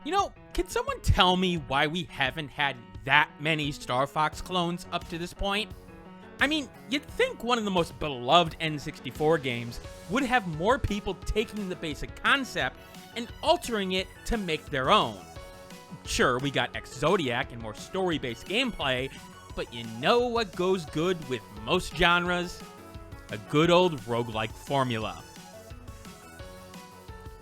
You know, can someone tell me why we haven't had that many Star Fox clones up to this point? I mean, you'd think one of the most beloved N64 games would have more people taking the basic concept and altering it to make their own. Sure, we got X-Zodiac and more story-based gameplay, but you know what goes good with most genres? A good old roguelike formula.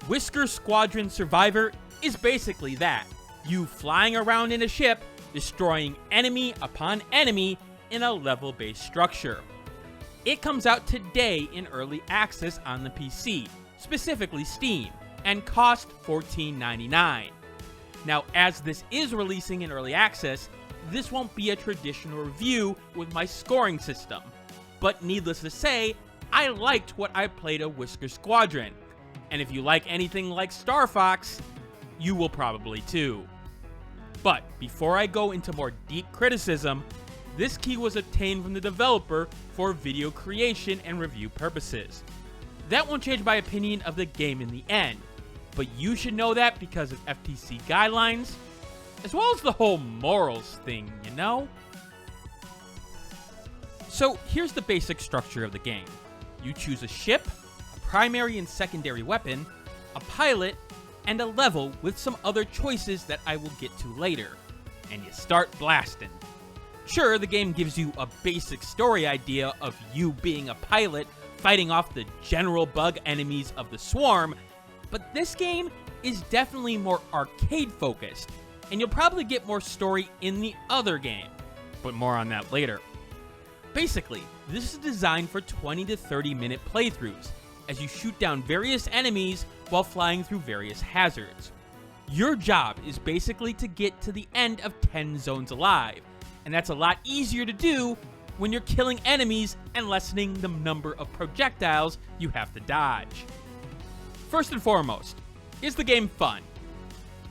Whisker Squadron Survivor is basically that. You flying around in a ship, destroying enemy upon enemy in a level-based structure. It comes out today in early access on the PC, specifically Steam, and cost $14.99. Now, as this is releasing in early access, this won't be a traditional review with my scoring system. But needless to say, I liked what I played of Whisker Squadron. And if you like anything like Star Fox, you will probably too. But before I go into more deep criticism, this key was obtained from the developer for video creation and review purposes. That won't change my opinion of the game in the end, but you should know that because of FTC guidelines, as well as the whole morals thing, you know? So here's the basic structure of the game. You choose a ship, a primary and secondary weapon, a pilot, and a level with some other choices that I will get to later, and you start blasting. Sure, the game gives you a basic story idea of you being a pilot fighting off the general bug enemies of the swarm, but this game is definitely more arcade focused, and you'll probably get more story in the other game, but more on that later. Basically, this is designed for 20 to 30 minute playthroughs, as you shoot down various enemies while flying through various hazards. Your job is basically to get to the end of 10 zones alive, and that's a lot easier to do when you're killing enemies and lessening the number of projectiles you have to dodge. First and foremost, is the game fun?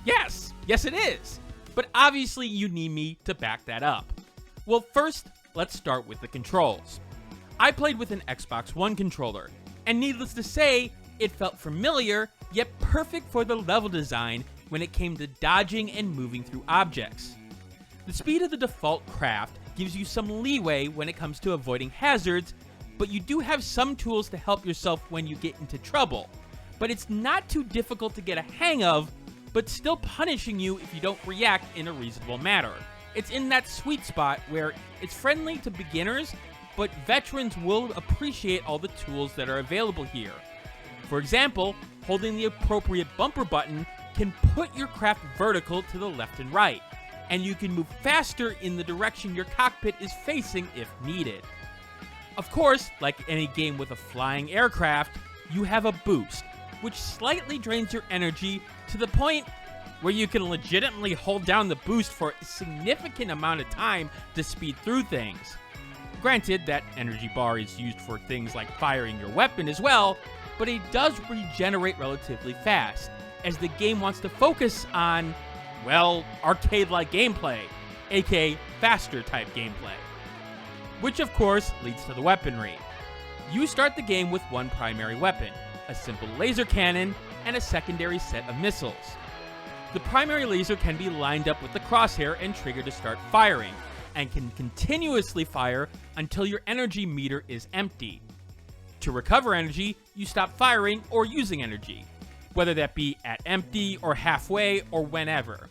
Yes it is, but obviously you need me to back that up. Well, first, let's start with the controls. I played with an Xbox One controller, and needless to say, it felt familiar, yet perfect for the level design when it came to dodging and moving through objects. The speed of the default craft gives you some leeway when it comes to avoiding hazards, but you do have some tools to help yourself when you get into trouble. But it's not too difficult to get a hang of, but still punishing you if you don't react in a reasonable manner. It's in that sweet spot where it's friendly to beginners, but veterans will appreciate all the tools that are available here. For example, holding the appropriate bumper button can put your craft vertical to the left and right, and you can move faster in the direction your cockpit is facing if needed. Of course, like any game with a flying aircraft, you have a boost, which slightly drains your energy to the point where you can legitimately hold down the boost for a significant amount of time to speed through things. Granted, that energy bar is used for things like firing your weapon as well, but it does regenerate relatively fast, as the game wants to focus on, well, arcade-like gameplay, aka faster type gameplay. Which of course leads to the weaponry. You start the game with one primary weapon, a simple laser cannon, and a secondary set of missiles. The primary laser can be lined up with the crosshair and triggered to start firing, and can continuously fire until your energy meter is empty. To recover energy, you stop firing or using energy, whether that be at empty or halfway or whenever.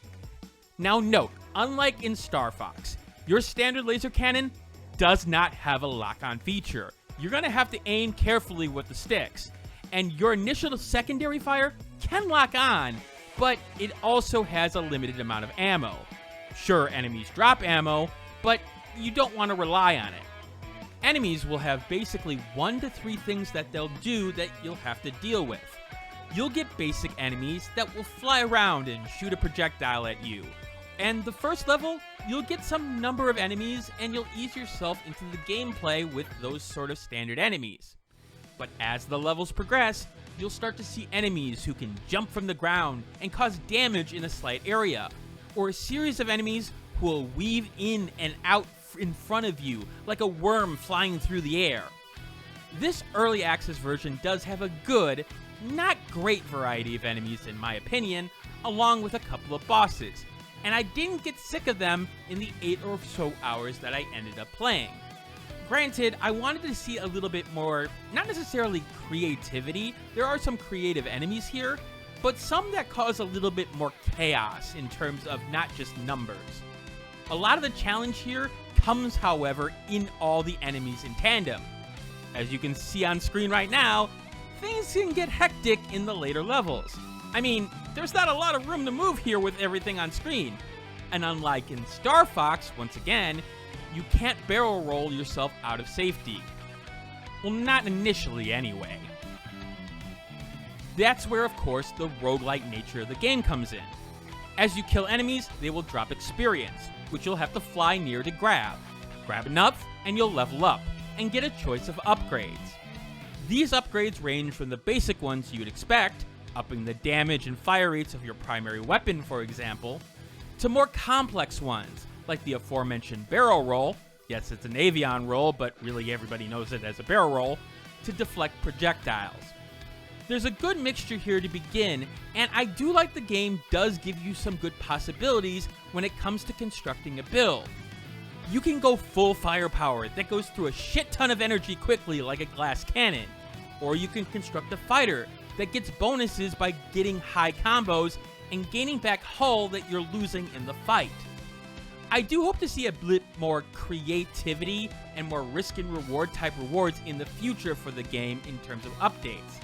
Now note, unlike in Star Fox, your standard laser cannon does not have a lock-on feature. You're going to have to aim carefully with the sticks, and your initial to secondary fire can lock on, but it also has a limited amount of ammo. Sure, enemies drop ammo, but you don't want to rely on it. Enemies will have basically 1 to 3 things that they'll do that you'll have to deal with. You'll get basic enemies that will fly around and shoot a projectile at you. And the first level, you'll get some number of enemies and you'll ease yourself into the gameplay with those sort of standard enemies. But as the levels progress, you'll start to see enemies who can jump from the ground and cause damage in a slight area, or a series of enemies who will weave in and out in front of you like a worm flying through the air. This early access version does have a good, not great variety of enemies in my opinion, along with a couple of bosses, and I didn't get sick of them in the 8 or so hours that I ended up playing. Granted, I wanted to see a little bit more, not necessarily creativity, there are some creative enemies here, but some that cause a little bit more chaos in terms of not just numbers. A lot of the challenge here comes, however, in all the enemies in tandem. As you can see on screen right now, things can get hectic in the later levels. I mean, there's not a lot of room to move here with everything on screen. And unlike in Star Fox, once again, you can't barrel roll yourself out of safety. Well, not initially anyway. That's where, of course, the roguelike nature of the game comes in. As you kill enemies, they will drop experience, which you'll have to fly near to grab. Grab enough, and you'll level up, and get a choice of upgrades. These upgrades range from the basic ones you'd expect, upping the damage and fire rates of your primary weapon, for example, to more complex ones, like the aforementioned barrel roll, yes, it's an avion roll, but really everybody knows it as a barrel roll, to deflect projectiles. There's a good mixture here to begin, and I do like the game does give you some good possibilities when it comes to constructing a build. You can go full firepower that goes through a shit ton of energy quickly like a glass cannon, or you can construct a fighter that gets bonuses by getting high combos and gaining back hull that you're losing in the fight. I do hope to see a bit more creativity and more risk and reward type rewards in the future for the game in terms of updates.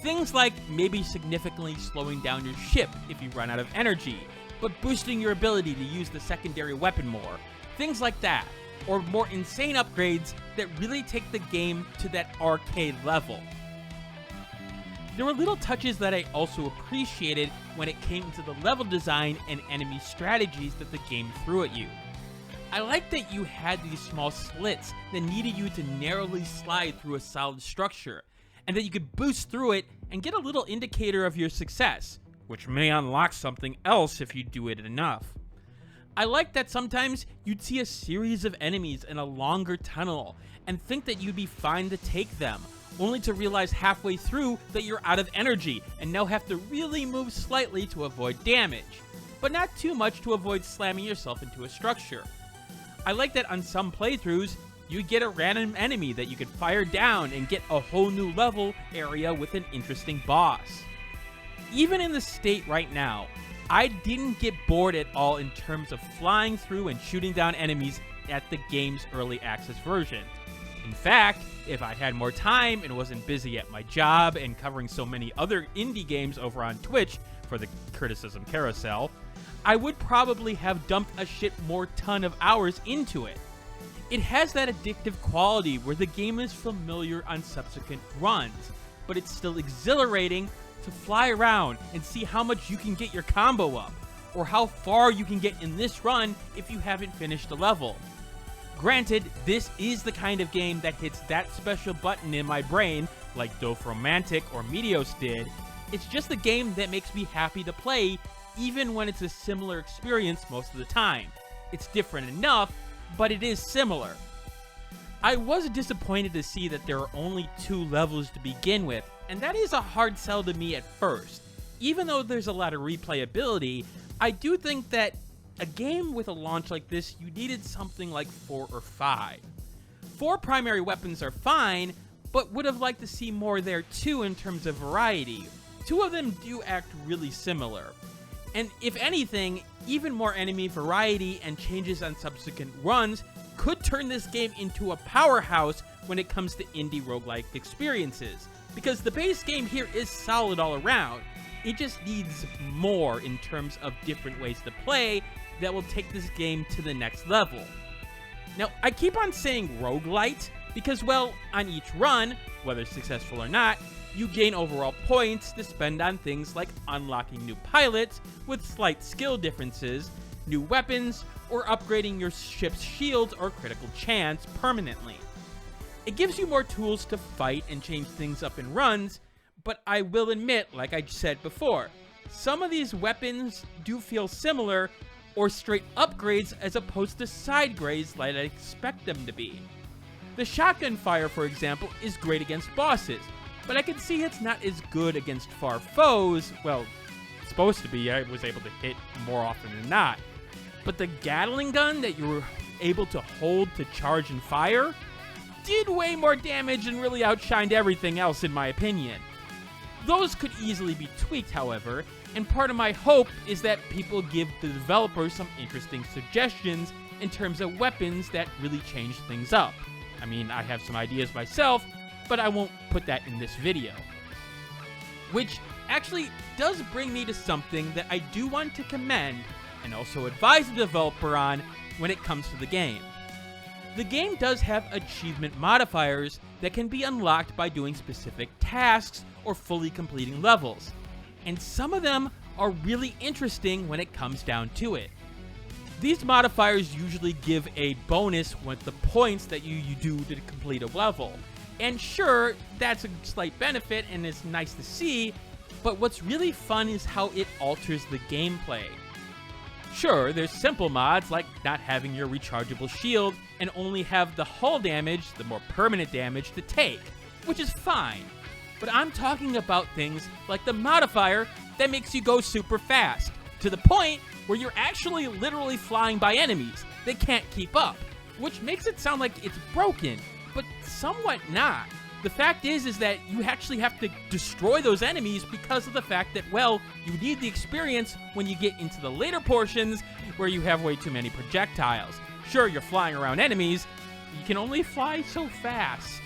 Things like maybe significantly slowing down your ship if you run out of energy, but boosting your ability to use the secondary weapon more. Things like that, or more insane upgrades that really take the game to that arcade level. There were little touches that I also appreciated when it came to the level design and enemy strategies that the game threw at you. I liked that you had these small slits that needed you to narrowly slide through a solid structure, and that you could boost through it and get a little indicator of your success, which may unlock something else if you do it enough. I like that sometimes you'd see a series of enemies in a longer tunnel and think that you'd be fine to take them, only to realize halfway through that you're out of energy and now have to really move slightly to avoid damage, but not too much to avoid slamming yourself into a structure. I like that on some playthroughs, you get a random enemy that you could fire down and get a whole new level area with an interesting boss. Even in the state right now, I didn't get bored at all in terms of flying through and shooting down enemies at the game's early access version. In fact, if I had more time and wasn't busy at my job and covering so many other indie games over on Twitch for the Criticism Carousel, I would probably have dumped a shit more ton of hours into it. It has that addictive quality where the game is familiar on subsequent runs, but it's still exhilarating to fly around and see how much you can get your combo up, or how far you can get in this run if you haven't finished a level. Granted, this is the kind of game that hits that special button in my brain, like Doof Romantic or Meteos did. It's just a game that makes me happy to play, even when it's a similar experience most of the time. It's different enough, but it is similar. I was disappointed to see that there are only 2 levels to begin with, and that is a hard sell to me at first. Even though there's a lot of replayability, I do think that a game with a launch like this, you needed something like 4 or 5. 4 primary weapons are fine, but would have liked to see more there too in terms of variety. 2 of them do act really similar. And if anything, even more enemy variety and changes on subsequent runs could turn this game into a powerhouse when it comes to indie roguelike experiences. Because the base game here is solid all around. It just needs more in terms of different ways to play that will take this game to the next level. Now, I keep on saying roguelite because, well, on each run, whether successful or not, you gain overall points to spend on things like unlocking new pilots with slight skill differences, new weapons, or upgrading your ship's shields or critical chance permanently. It gives you more tools to fight and change things up in runs, but I will admit, like I said before, some of these weapons do feel similar or straight upgrades as opposed to side grades like I expect them to be. The shotgun fire, for example, is great against bosses, but I can see it's not as good against far foes. Well, supposed to be, I was able to hit more often than not. But the Gatling gun that you were able to hold to charge and fire did way more damage and really outshined everything else in my opinion. Those could easily be tweaked, however, and part of my hope is that people give the developers some interesting suggestions in terms of weapons that really change things up. I mean, I have some ideas myself, but I won't put that in this video. Which actually does bring me to something that I do want to commend and also advise the developer on when it comes to the game. The game does have achievement modifiers that can be unlocked by doing specific tasks or fully completing levels, and some of them are really interesting when it comes down to it. These modifiers usually give a bonus with the points that you do to complete a level, and sure, that's a slight benefit and it's nice to see, but what's really fun is how it alters the gameplay. Sure, there's simple mods like not having your rechargeable shield and only have the hull damage, the more permanent damage, to take, which is fine. But I'm talking about things like the modifier that makes you go super fast, to the point where you're actually literally flying by enemies that can't keep up, which makes it sound like it's broken, but somewhat not. The fact is that you actually have to destroy those enemies because of the fact that, well, you need the experience when you get into the later portions where you have way too many projectiles. Sure, you're flying around enemies, you can only fly so fast.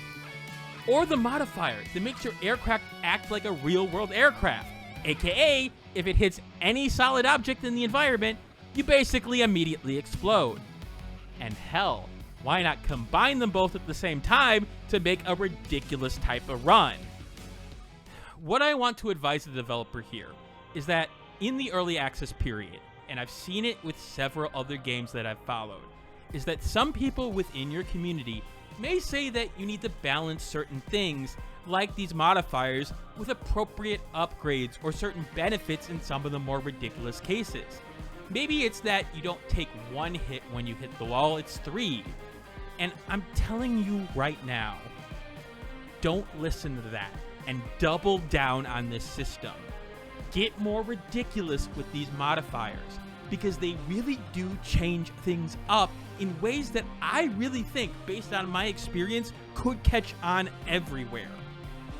Or the modifier that makes your aircraft act like a real-world aircraft, aka, if it hits any solid object in the environment, you basically immediately explode. And hell, why not combine them both at the same time to make a ridiculous type of run? What I want to advise the developer here is that in the early access period, and I've seen it with several other games that I've followed, is that some people within your community may say that you need to balance certain things like these modifiers with appropriate upgrades or certain benefits in some of the more ridiculous cases. Maybe it's that you don't take one hit when you hit the wall, it's 3. And I'm telling you right now, don't listen to that and double down on this system. Get more ridiculous with these modifiers because they really do change things up in ways that I really think, based on my experience, could catch on everywhere.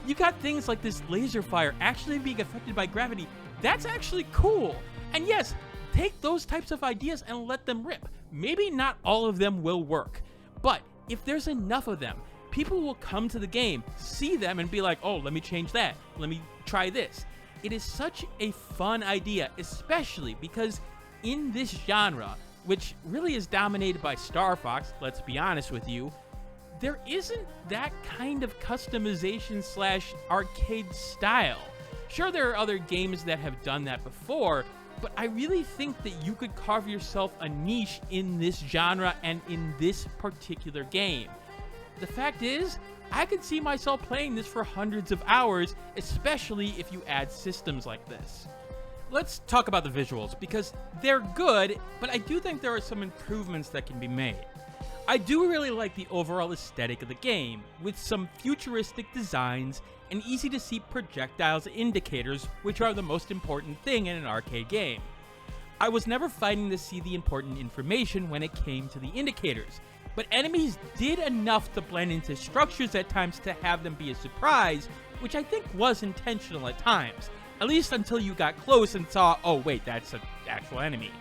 You got things like this laser fire actually being affected by gravity. That's actually cool. And yes, take those types of ideas and let them rip. Maybe not all of them will work, but if there's enough of them, people will come to the game, see them, and be like, oh, let me change that. Let me try this. It is such a fun idea, especially because in this genre, which really is dominated by Star Fox, let's be honest with you, there isn't that kind of customization / arcade style. Sure, there are other games that have done that before, but I really think that you could carve yourself a niche in this genre and in this particular game. The fact is, I could see myself playing this for hundreds of hours, especially if you add systems like this. Let's talk about the visuals, because they're good, but I do think there are some improvements that can be made. I do really like the overall aesthetic of the game, with some futuristic designs and easy to see projectiles and indicators, which are the most important thing in an arcade game. I was never fighting to see the important information when it came to the indicators, but enemies did enough to blend into structures at times to have them be a surprise, which I think was intentional at times, at least until you got close and saw, oh wait, that's an actual enemy.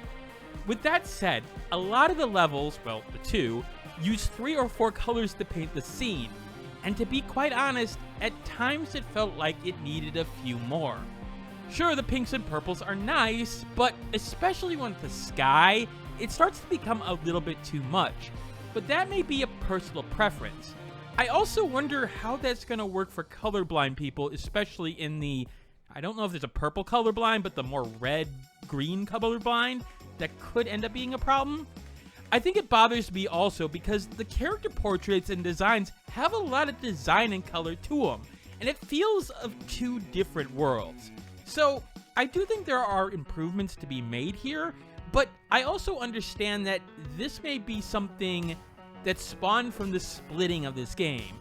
With that said, a lot of the levels, well, the 2, use 3 or 4 colors to paint the scene, and to be quite honest, at times it felt like it needed a few more. Sure, the pinks and purples are nice, but especially when it's the sky, it starts to become a little bit too much, but that may be a personal preference. I also wonder how that's going to work for colorblind people, especially in the, I don't know if there's a purple colorblind, but the more red-green colorblind, that could end up being a problem. I think it bothers me also because the character portraits and designs have a lot of design and color to them, and it feels of 2 different worlds. So I do think there are improvements to be made here, but I also understand that this may be something that spawned from the splitting of this game.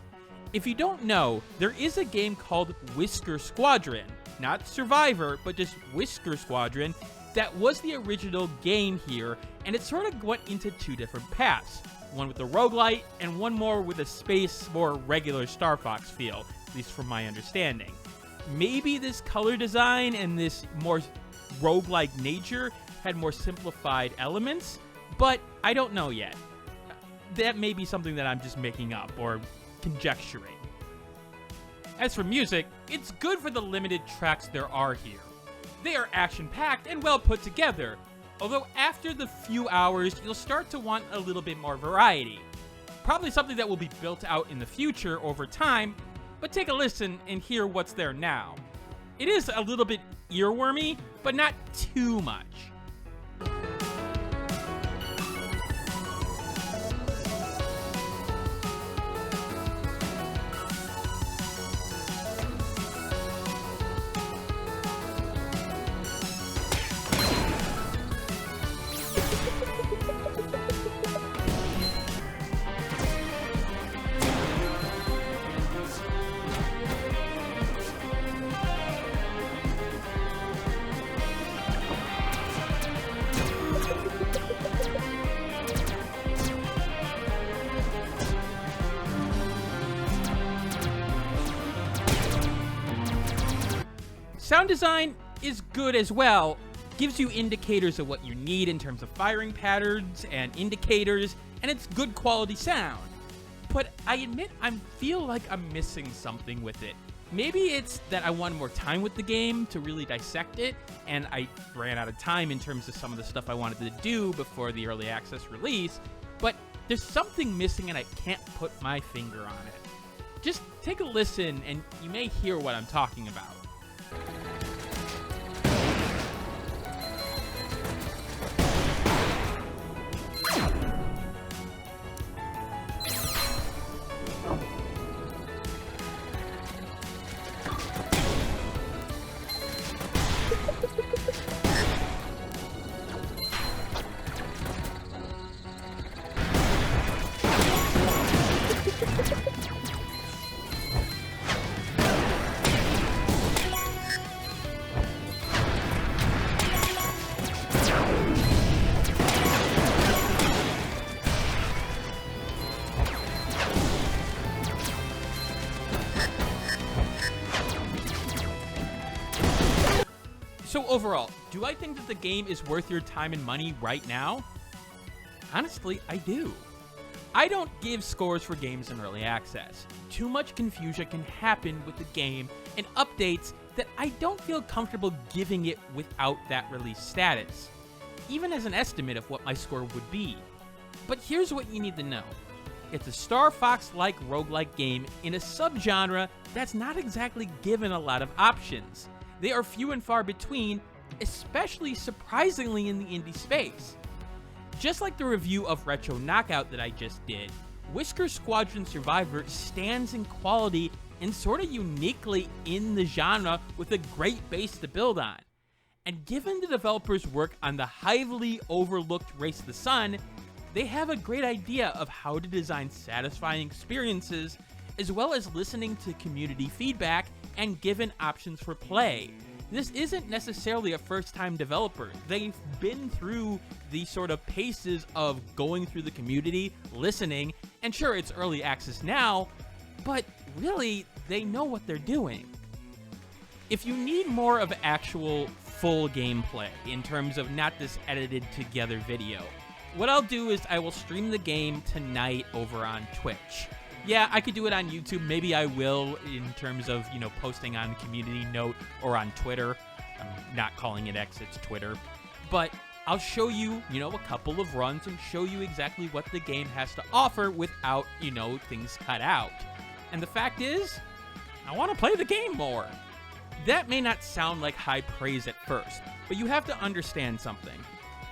If you don't know, there is a game called Whisker Squadron, not Survivor, but just Whisker Squadron, that was the original game here, and it sort of went into two different paths. One with the roguelite, and one more with a space, more regular Star Fox feel, at least from my understanding. Maybe this color design and this more roguelike nature had more simplified elements, but I don't know yet. That may be something that I'm just making up or conjecturing. As for music, it's good for the limited tracks there are here. They are action-packed and well put together, although after the few hours, you'll start to want a little bit more variety. Probably something that will be built out in the future over time, but take a listen and hear what's there now. It is a little bit earwormy, but not too much. Sound design is good as well, gives you indicators of what you need in terms of firing patterns and indicators, and it's good quality sound. But I admit I feel like I'm missing something with it. Maybe it's that I wanted more time with the game to really dissect it, and I ran out of time in terms of some of the stuff I wanted to do before the early access release, but there's something missing and I can't put my finger on it. Just take a listen and you may hear what I'm talking about. So overall, do I think that the game is worth your time and money right now? Honestly, I do. I don't give scores for games in early access. Too much confusion can happen with the game and updates that I don't feel comfortable giving it without that release status, even as an estimate of what my score would be. But here's what you need to know. It's a Star Fox-like roguelike game in a subgenre that's not exactly given a lot of options. They are few and far between, especially surprisingly in the indie space. Just like the review of Retro Knockout that I just did, Whisker Squadron Survivor stands in quality and sort of uniquely in the genre with a great base to build on. And given the developers' work on the highly overlooked Race to the Sun, they have a great idea of how to design satisfying experiences, as well as listening to community feedback and given options for play. This isn't necessarily a first-time developer. They've been through the sort of paces of going through the community, listening, and sure, it's early access now, but really, they know what they're doing. If you need more of actual full gameplay in terms of not this edited together video, what I'll do is I will stream the game tonight over on Twitch. Yeah, I could do it on YouTube. Maybe I will in terms of, posting on Community Note or on Twitter. I'm not calling it X, it's Twitter. But I'll show you, a couple of runs and show you exactly what the game has to offer without, things cut out. And the fact is, I want to play the game more. That may not sound like high praise at first, but you have to understand something.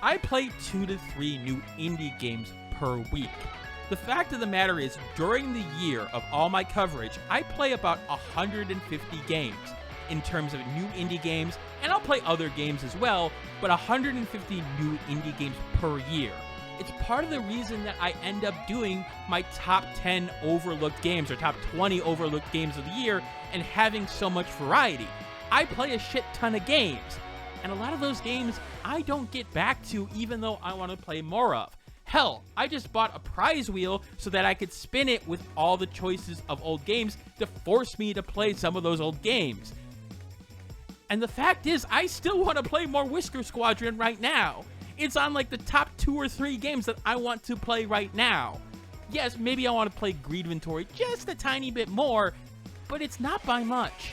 I play 2 to 3 new indie games per week. The fact of the matter is, during the year of all my coverage, I play about 150 games in terms of new indie games, and I'll play other games as well, but 150 new indie games per year. It's part of the reason that I end up doing my top 10 overlooked games or top 20 overlooked games of the year and having so much variety. I play a shit ton of games, and a lot of those games I don't get back to even though I want to play more of. Hell, I just bought a prize wheel so that I could spin it with all the choices of old games to force me to play some of those old games. And the fact is, I still want to play more Whisker Squadron right now. It's on like the top 2 or 3 games that I want to play right now. Yes, maybe I want to play Greed Inventory just a tiny bit more, but it's not by much.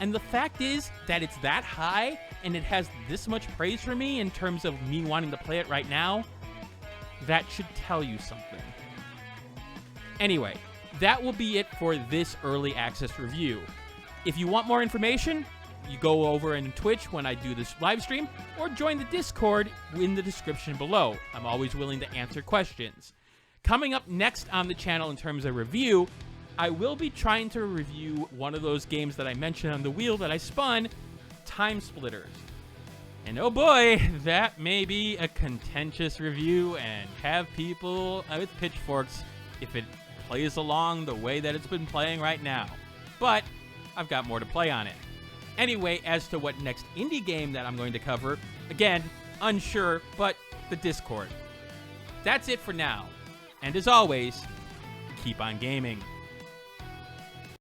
And the fact is that it's that high and it has this much praise for me in terms of me wanting to play it right now, that should tell you something. Anyway, that will be it for this early access review. If you want more information, you go over in Twitch when I do this live stream, or join the Discord in the description below. I'm always willing to answer questions. Coming up next on the channel in terms of review, I will be trying to review one of those games that I mentioned on the wheel that I spun, Time Splitters. And oh boy, that may be a contentious review and have people with pitchforks if it plays along the way that it's been playing right now. But I've got more to play on it. Anyway, as to what next indie game that I'm going to cover, again, unsure, but the Discord. That's it for now. And as always, keep on gaming.